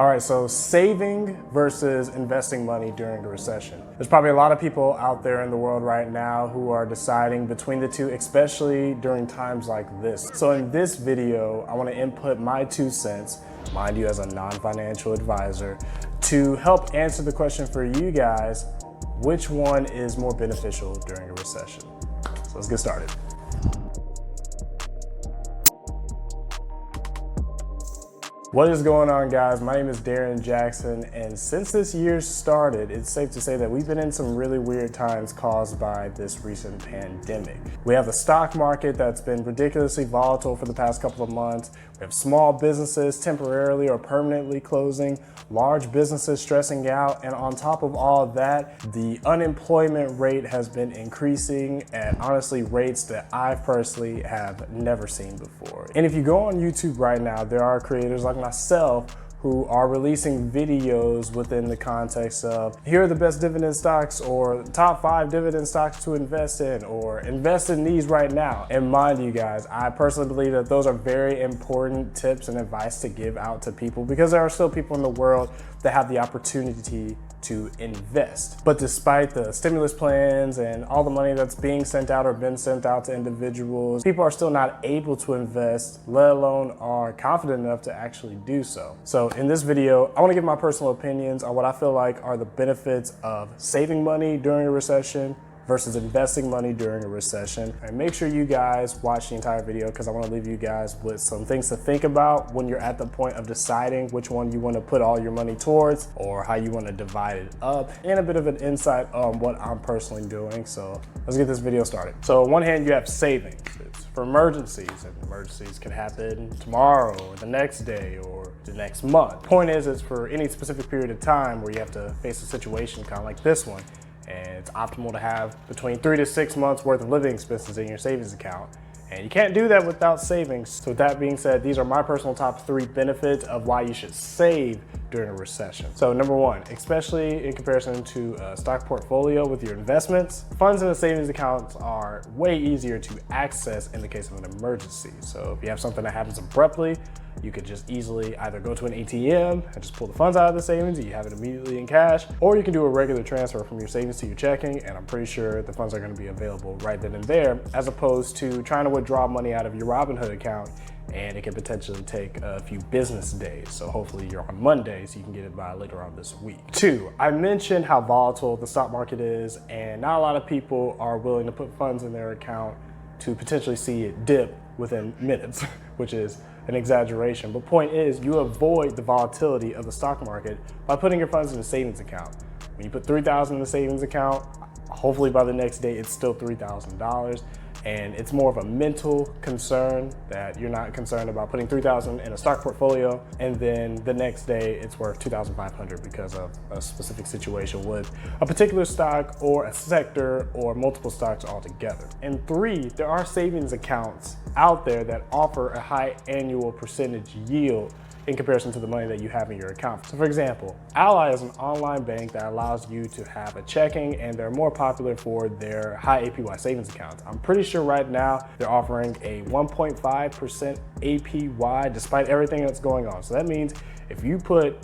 All right, so saving versus investing money during a recession. There's probably a lot of people out there in the world right now who are deciding between the two, especially during times like this. So in this video, I want to input my 2 cents, mind you, as a non-financial advisor, to help answer the question for you guys, which one is more beneficial during a recession? So let's get started. What is going on, guys? My name is Darren Jackson, and since this year started, it's safe to say that we've been in some really weird times caused by this recent pandemic. We have the stock market that's been ridiculously volatile for the past couple of months. We have small businesses temporarily or permanently closing, large businesses stressing out, and on top of all of that, the unemployment rate has been increasing at honestly rates that I personally have never seen before. And if you go on YouTube right now, there are creators like myself who are releasing videos within the context of here are the best dividend stocks, or top 5 dividend stocks to invest in, or invest in these right now. And mind you guys, I personally believe that those are very important tips and advice to give out to people, because there are still people in the world that have the opportunity to invest. But despite the stimulus plans and all the money that's being sent out or been sent out to individuals, people are still not able to invest, let alone are confident enough to actually do so. So in this video, I want to give my personal opinions on what I feel like are the benefits of saving money during a recession versus investing money during a recession. And make sure you guys watch the entire video, because I want to leave you guys with some things to think about when you're at the point of deciding which one you want to put all your money towards, or how you want to divide it up, and a bit of an insight on what I'm personally doing. So let's get this video started. So on one hand, you have savings. It's for emergencies, and emergencies can happen tomorrow or the next day or the next month. Point is, it's for any specific period of time where you have to face a situation kind of like this one. And it's optimal to have between 3 to 6 months worth of living expenses in your savings account. And you can't do that without savings. So with that being said, these are my personal top 3 benefits of why you should save during a recession. So number 1, especially in comparison to a stock portfolio with your investments, funds in a savings account are way easier to access in the case of an emergency. So if you have something that happens abruptly, you could just easily either go to an ATM and just pull the funds out of the savings and you have it immediately in cash, or you can do a regular transfer from your savings to your checking, and I'm pretty sure the funds are going to be available right then and there, as opposed to trying to withdraw money out of your Robinhood account, and it can potentially take a few business days. So hopefully you're on Monday so you can get it by later on this week. 2, I mentioned how volatile the stock market is, and not a lot of people are willing to put funds in their account to potentially see it dip within minutes, which is an exaggeration. But point is, you avoid the volatility of the stock market by putting your funds in a savings account. When you put $3,000 in a savings account, hopefully by the next day it's still $3,000. And it's more of a mental concern that you're not concerned about putting $3,000 in a stock portfolio and then the next day it's worth $2,500 because of a specific situation with a particular stock or a sector or multiple stocks altogether. And 3, there are savings accounts out there that offer a high annual percentage yield in comparison to the money that you have in your account. So for example, Ally is an online bank that allows you to have a checking, and they're more popular for their high APY savings accounts. I'm pretty sure right now they're offering a 1.5% APY despite everything that's going on. So that means if you put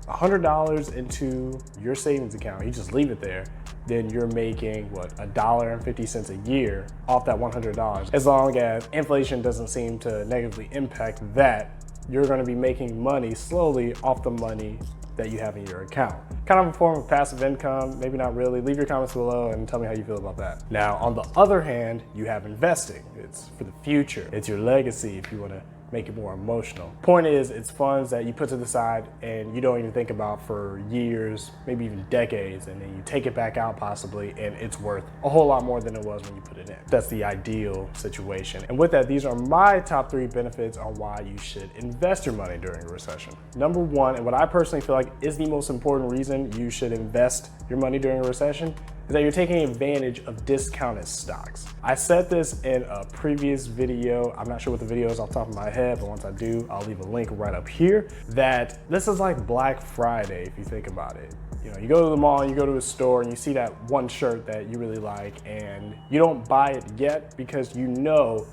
$100 into your savings account, you just leave it there, then you're making what, $1.50 a year off that $100. As long as inflation doesn't seem to negatively impact that, you're going to be making money slowly off the money that you have in your account. Kind of a form of passive income, maybe not really. Leave your comments below and tell me how you feel about that. Now, on the other hand, you have investing. It's for the future. It's your legacy if you want to make it more emotional. Point is, it's funds that you put to the side and you don't even think about for years, maybe even decades, and then you take it back out possibly, and it's worth a whole lot more than it was when you put it in. That's the ideal situation. And with that, these are my top 3 benefits on why you should invest your money during a recession. Number 1, and what I personally feel like is the most important reason you should invest your money during a recession, is that you're taking advantage of discounted stocks. I said this in a previous video. I'm not sure what the video is off the top of my head, but once I do, I'll leave a link right up here, that this is like Black Friday if you think about it. You know, you go to the mall, you go to a store, and you see that one shirt that you really like, and you don't buy it yet because you know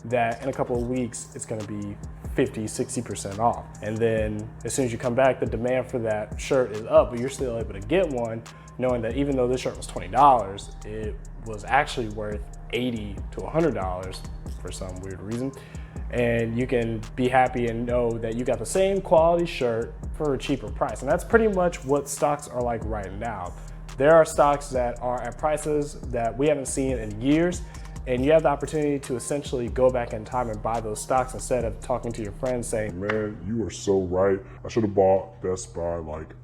that in a couple of weeks it's gonna be 50, 60% off. And then as soon as you come back, the demand for that shirt is up, but you're still able to get one knowing that even though this shirt was $20, it was actually worth $80 to $100 for some weird reason. And you can be happy and know that you got the same quality shirt for a cheaper price. And that's pretty much what stocks are like right now. There are stocks that are at prices that we haven't seen in years, and you have the opportunity to essentially go back in time and buy those stocks instead of talking to your friends saying, "Man, you are so right. I should have bought Best Buy like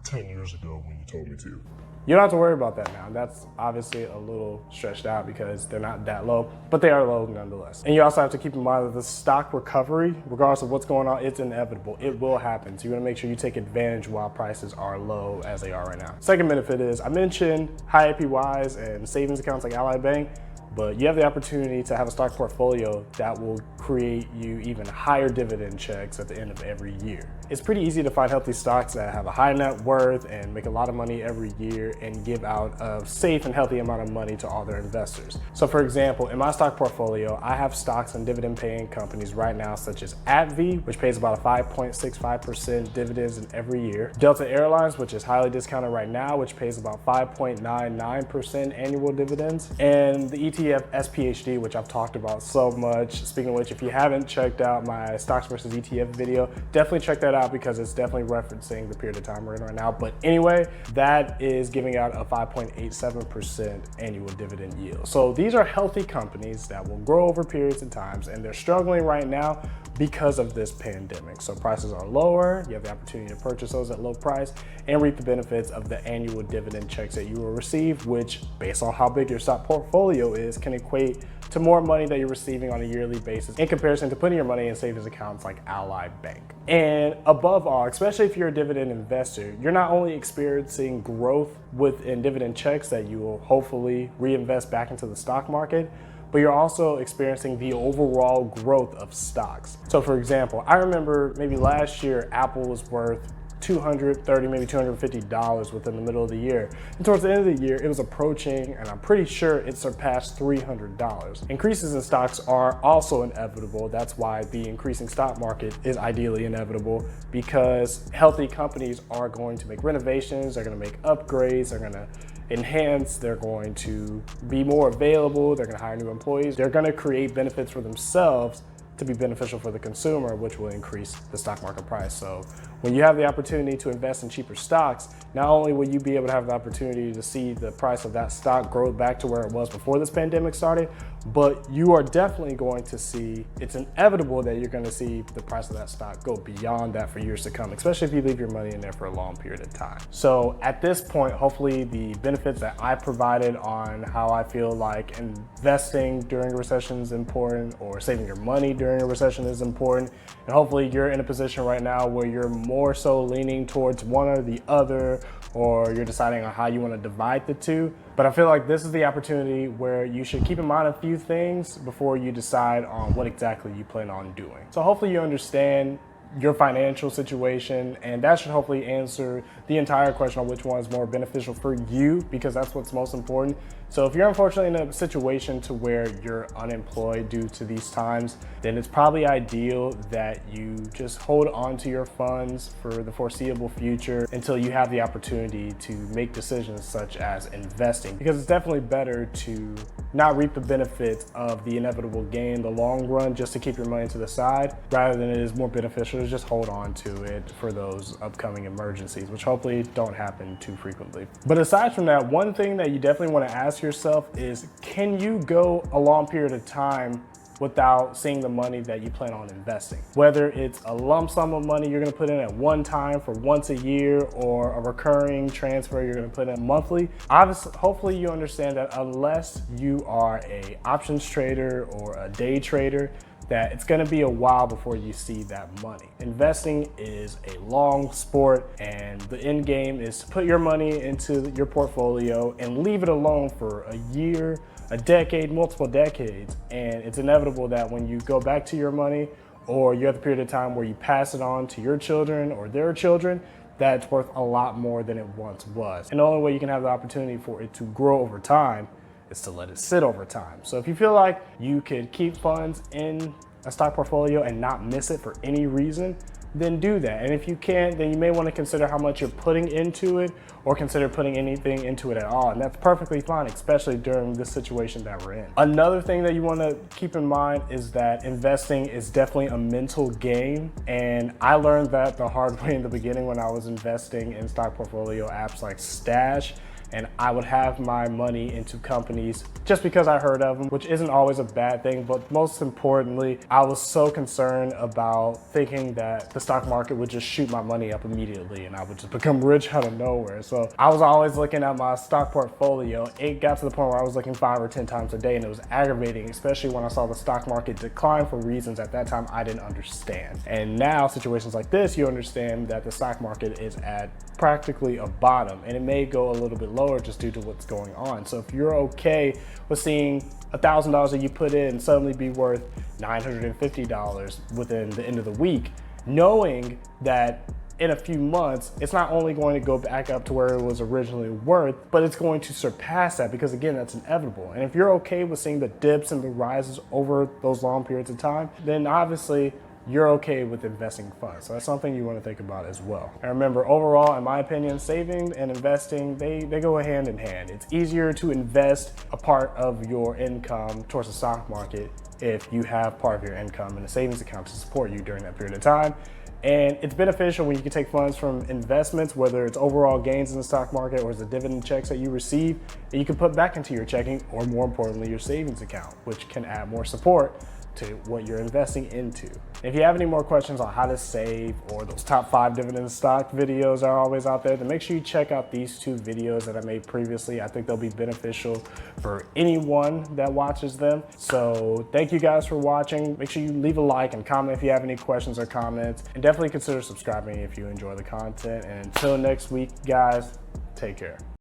10 years ago when you told me to." You don't have to worry about that now. That's obviously a little stretched out because they're not that low, but they are low nonetheless. And you also have to keep in mind that the stock recovery, regardless of what's going on, it's inevitable. It will happen. So you want to make sure you take advantage while prices are low as they are right now. Second benefit is I mentioned high APYs and savings accounts like Ally Bank, but you have the opportunity to have a stock portfolio that will create you even higher dividend checks at the end of every year. It's pretty easy to find healthy stocks that have a high net worth and make a lot of money every year and give out a safe and healthy amount of money to all their investors. So for example, in my stock portfolio, I have stocks in dividend paying companies right now, such as AbbVie, which pays about a 5.65% dividends in every year. Delta Airlines, which is highly discounted right now, which pays about 5.99% annual dividends. And the ETF SPHD, which I've talked about so much. Speaking of which, if you haven't checked out my stocks versus ETF video, definitely check that out because it's definitely referencing the period of time we're in right now. But anyway, that is giving out a 5.87% annual dividend yield. So these are healthy companies that will grow over periods of times, and they're struggling right now because of this pandemic. So prices are lower, you have the opportunity to purchase those at low price and reap the benefits of the annual dividend checks that you will receive, which based on how big your stock portfolio is, can equate to more money that you're receiving on a yearly basis in comparison to putting your money in savings accounts like Ally Bank. And above all, especially if you're a dividend investor, you're not only experiencing growth within dividend checks that you will hopefully reinvest back into the stock market, but you're also experiencing the overall growth of stocks. So for example, I remember maybe last year, Apple was worth $230, maybe $250 within the middle of the year. And towards the end of the year, it was approaching, and I'm pretty sure it surpassed $300. Increases in stocks are also inevitable. That's why the increasing stock market is ideally inevitable, because healthy companies are going to make renovations, they're gonna make upgrades, they're gonna enhance, they're going to be more available, they're gonna hire new employees, they're gonna create benefits for themselves to be beneficial for the consumer, which will increase the stock market price. So when you have the opportunity to invest in cheaper stocks, not only will you be able to have the opportunity to see the price of that stock grow back to where it was before this pandemic started, but you are definitely going to see, it's inevitable that you're going to see the price of that stock go beyond that for years to come, especially if you leave your money in there for a long period of time. So at this point, hopefully the benefits that I provided on how I feel like investing during a recession is important, or saving your money during a recession is important. And hopefully you're in a position right now where you're more so leaning towards one or the other, or you're deciding on how you want to divide the two. But I feel like this is the opportunity where you should keep in mind a few things before you decide on what exactly you plan on doing. So hopefully you understand your financial situation, and that should hopefully answer the entire question on which one is more beneficial for you, because that's what's most important. So if you're unfortunately in a situation to where you're unemployed due to these times, then it's probably ideal that you just hold on to your funds for the foreseeable future until you have the opportunity to make decisions such as investing, because it's definitely better to not reap the benefits of the inevitable gain in the long run just to keep your money to the side, rather than it is more beneficial to just hold on to it for those upcoming emergencies, which hopefully don't happen too frequently. But aside from that, one thing that you definitely want to ask yourself is, can you go a long period of time without seeing the money that you plan on investing? Whether it's a lump sum of money you're gonna put in at one time for once a year, or a recurring transfer you're gonna put in monthly. Obviously, hopefully you understand that unless you are a options trader or a day trader, that it's gonna be a while before you see that money. Investing is a long sport, and the end game is to put your money into your portfolio and leave it alone for a year, a decade, multiple decades. And it's inevitable that when you go back to your money, or you're at the period of time where you pass it on to your children or their children, that's worth a lot more than it once was. And the only way you can have the opportunity for it to grow over time is to let it sit over time. So if you feel like you could keep funds in a stock portfolio and not miss it for any reason, then do that. And if you can't, then you may want to consider how much you're putting into it, or consider putting anything into it at all. And that's perfectly fine, especially during this situation that we're in. Another thing that you want to keep in mind is that investing is definitely a mental game. And I learned that the hard way in the beginning when I was investing in stock portfolio apps like Stash. And I would have my money into companies just because I heard of them, which isn't always a bad thing. But most importantly, I was so concerned about thinking that the stock market would just shoot my money up immediately and I would just become rich out of nowhere. So I was always looking at my stock portfolio. It got to the point where I was looking 5 or 10 times a day, and it was aggravating, especially when I saw the stock market decline for reasons at that time I didn't understand. And now, situations like this, you understand that the stock market is at practically a bottom, and it may go a little bit lower just due to what's going on. So if you're okay with seeing $1,000 that you put in suddenly be worth $950 within the end of the week, knowing that in a few months, it's not only going to go back up to where it was originally worth, but it's going to surpass that, because again, that's inevitable. And if you're okay with seeing the dips and the rises over those long periods of time, then obviously you're okay with investing funds. So that's something you want to think about as well. And remember, overall, in my opinion, saving and investing, they go hand in hand. It's easier to invest a part of your income towards the stock market if you have part of your income in a savings account to support you during that period of time. And it's beneficial when you can take funds from investments, whether it's overall gains in the stock market or it's the dividend checks that you receive, that you can put back into your checking, or more importantly, your savings account, which can add more support to what you're investing into. If you have any more questions on how to save, or those top 5 dividend stock videos are always out there, then make sure you check out these 2 videos that I made previously. I think they'll be beneficial for anyone that watches them. So thank you guys for watching. Make sure you leave a like and comment if you have any questions or comments, and definitely consider subscribing if you enjoy the content. And until next week, guys, take care.